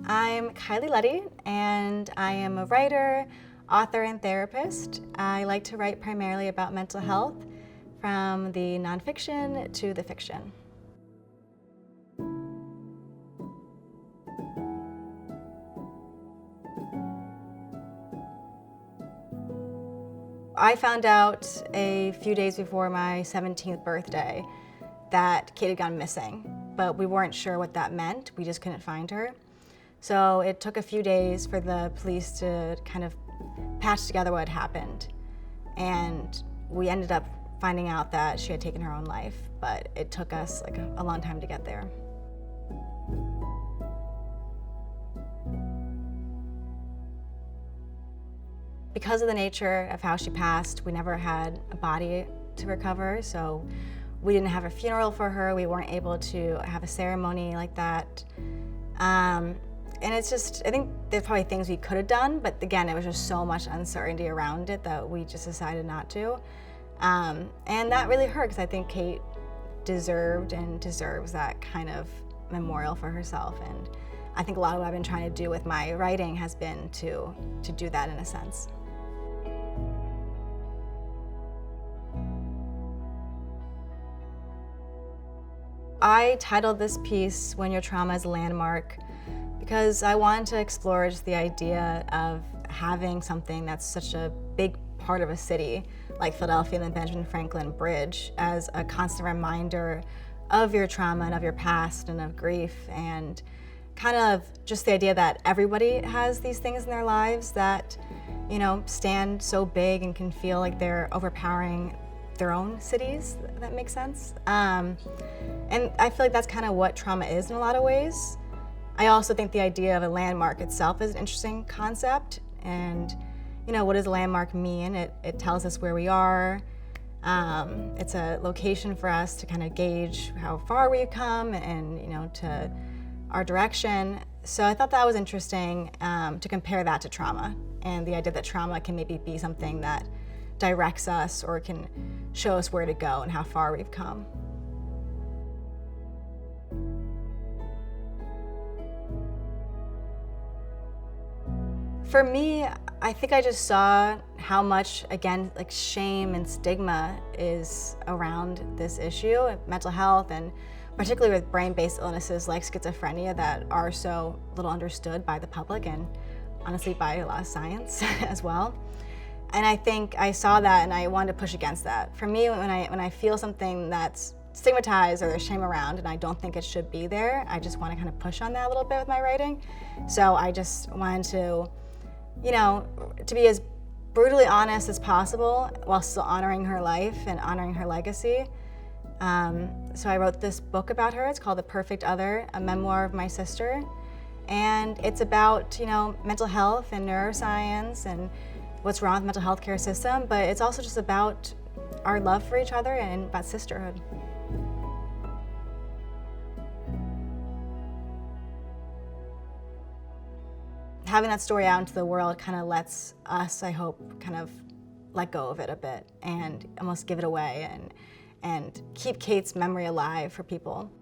I'm Kyleigh Leddy, and I am a writer, author, and therapist. I like to write primarily about mental health, from the nonfiction to the fiction. I found out a few days before my 17th birthday that Kait had gone missing, but we weren't sure what that meant. We just couldn't find her. So it took a few days for the police to kind of patch together what had happened. And we ended up finding out that she had taken her own life, but it took us like a long time to get there. Because of the nature of how she passed, we never had a body to recover, so we didn't have a funeral for her. We weren't able to have a ceremony like that. And it's just, I think there's probably things we could have done, but again, it was just so much uncertainty around it that we just decided not to. And that really hurt, because I think Kait deserved and deserves that kind of memorial for herself. And I think a lot of what I've been trying to do with my writing has been to do that in a sense. I titled this piece, When Your Trauma is a Landmark, because I wanted to explore just the idea of having something that's such a big part of a city, like Philadelphia and the Benjamin Franklin Bridge, as a constant reminder of your trauma and of your past and of grief, and kind of just the idea that everybody has these things in their lives that, you know, stand so big and can feel like they're overpowering their own cities, if that makes sense. And I feel like that's kind of what trauma is in a lot of ways. I also think the idea of a landmark itself is an interesting concept. And, you know, what does a landmark mean? It tells us where we are. It's a location for us to kind of gauge how far we've come and, you know, to our direction. So I thought that was interesting to compare that to trauma, and the idea that trauma can maybe be something that directs us or can show us where to go and how far we've come. For me, I think I just saw how much, again, like shame and stigma is around this issue, mental health, and particularly with brain-based illnesses like schizophrenia that are so little understood by the public and honestly by a lot of science as well. And I think I saw that and I wanted to push against that. For me, when I feel something that's stigmatized or there's shame around and I don't think it should be there, I just want to kind of push on that a little bit with my writing. So I just wanted to, you know, to be as brutally honest as possible while still honoring her life and honoring her legacy. So I wrote this book about her. It's called The Perfect Other, a Memoir of My Sister. And it's about, you know, mental health and neuroscience and what's wrong with the mental health care system, but it's also just about our love for each other and about sisterhood. Having that story out into the world kind of lets us, I hope, kind of let go of it a bit and almost give it away and keep Kait's memory alive for people.